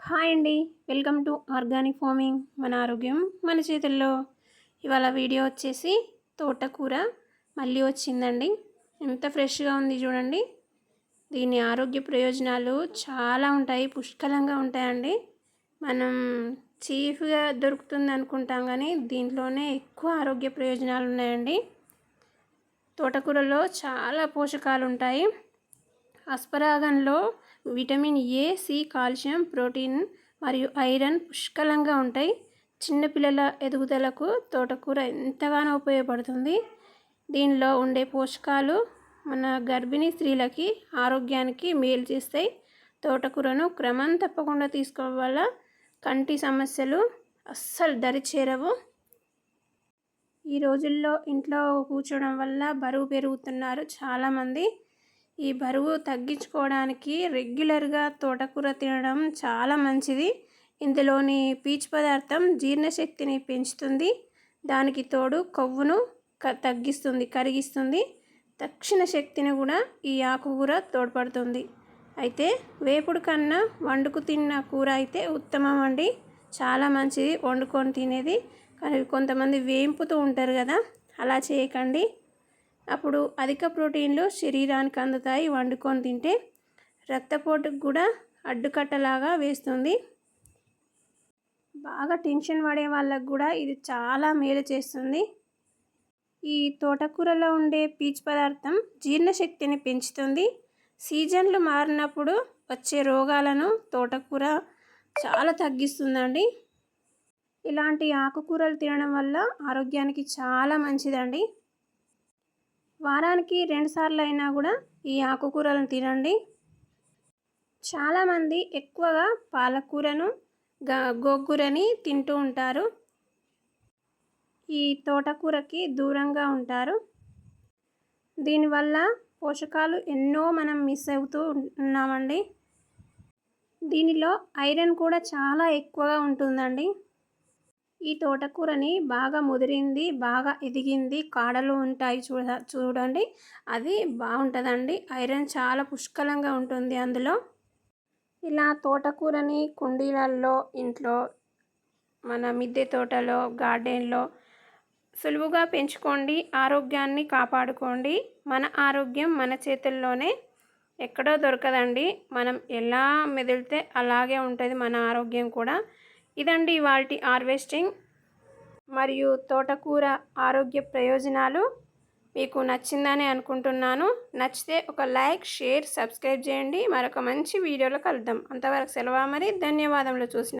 Hi అండి, welcome to organic farming. మన ఆరోగ్యం మన చేతుల్లో. ఇవాళ వీడియో వచ్చేసి తోటకూర మళ్ళీ వచ్చిందండి. ఎంత ఫ్రెష్గా ఉంది చూడండి. దీని ఆరోగ్య ప్రయోజనాలు చాలా ఉంటాయి, పుష్కలంగా ఉంటాయండి. మనం చీఫ్గా దొరుకుతుంది అనుకుంటాం, కానీ దీంట్లోనే ఎక్కువ ఆరోగ్య ప్రయోజనాలు ఉన్నాయండి. తోటకూరలో చాలా పోషకాలు ఉంటాయి. అస్పరాగంలో vitamin A, C, calcium, protein మరియు ఐరన్ పుష్కలంగా ఉంటాయి. చిన్నపిల్లల ఎదుగుదలకు తోటకూర ఎంతగానో ఉపయోగపడుతుంది. దీనిలో ఉండే పోషకాలు మన గర్భిణీ స్త్రీలకి ఆరోగ్యానికి మేలు చేస్తాయి. తోటకూరను క్రమం తప్పకుండా తీసుకోవడం వల్ల కంటి సమస్యలు అస్సలు దరిచేరవు. ఈ రోజుల్లో ఇంట్లో కూర్చోవడం వల్ల బరువు పెరుగుతున్నారు చాలామంది. ఈ బరువు తగ్గించుకోవడానికి రెగ్యులర్గా తోటకూర తినడం చాలా మంచిది. ఇందులోని పీచు పదార్థం జీర్ణశక్తిని పెంచుతుంది. దానికి తోడు కొవ్వును తగ్గిస్తుంది, కరిగిస్తుంది. తక్షణ శక్తిని కూడా ఈ ఆకుకూర తోడ్పడుతుంది. అయితే వేపుడు కన్నా వండుకు తిన్న కూర అయితే ఉత్తమం అండి. చాలా మంచిది వండుకొని తినేది. కానీ కొంతమంది వేంపుతూ ఉంటారు కదా, అలా చేయకండి. అప్పుడు అధిక ప్రోటీన్లు శరీరానికి అందుతాయి. వండుకొని తింటే రక్తపోటుకు కూడా అడ్డుకట్టలాగా వేస్తుంది. బాగా టెన్షన్ పడే వాళ్ళకు కూడా ఇది చాలా మేలు చేస్తుంది. ఈ తోటకూరలో ఉండే పీచు పదార్థం జీర్ణశక్తిని పెంచుతుంది. సీజన్లు మారినప్పుడు వచ్చే రోగాలను తోటకూర చాలా తగ్గిస్తుందండి. ఇలాంటి ఆకుకూరలు తినడం వల్ల ఆరోగ్యానికి చాలా మంచిదండి. వారానికి 2 సార్లు అయినా కూడా ఈ ఆకుకూరలను తినండి. చాలామంది ఎక్కువగా పాలకూరను, గోంగూరని తింటూ ఉంటారు. ఈ తోటకూరకి దూరంగా ఉంటారు. దీనివల్ల పోషకాలు ఎన్నో మనం మిస్ అవుతూ ఉన్నామండి. దీనిలో ఐరన్ కూడా చాలా ఎక్కువగా ఉంటుందండి. ఈ తోటకూరని బాగా ముదిరింది, బాగా ఎదిగింది, కాడలు ఉంటాయి చూడండి, అది బాగుంటుందండి. ఐరన్ చాలా పుష్కలంగా ఉంటుంది అందులో. ఇలా తోటకూరని కుండీలలో, ఇంట్లో, మన మిద్దె తోటలో, గార్డెన్లో సులువుగా పెంచుకోండి. ఆరోగ్యాన్ని కాపాడుకోండి. మన ఆరోగ్యం మన చేతుల్లోనే, ఎక్కడో దొరకదండి. మనం ఎలా మెదిలితే అలాగే ఉంటుంది మన ఆరోగ్యం కూడా. ఇదండి ఇవాల్టి హార్వెస్టింగ్ మరియు తోటకూర ఆరోగ్య ప్రయోజనాలు. మీకు నచ్చిందని అనుకుంటున్నాను. నచ్చితే ఒక లైక్, షేర్, సబ్స్క్రైబ్ చేయండి. మరొక మంచి వీడియోలో కలుద్దాం. అంతవరకు సెలవు. మరి ధన్యవాదములు చూసిన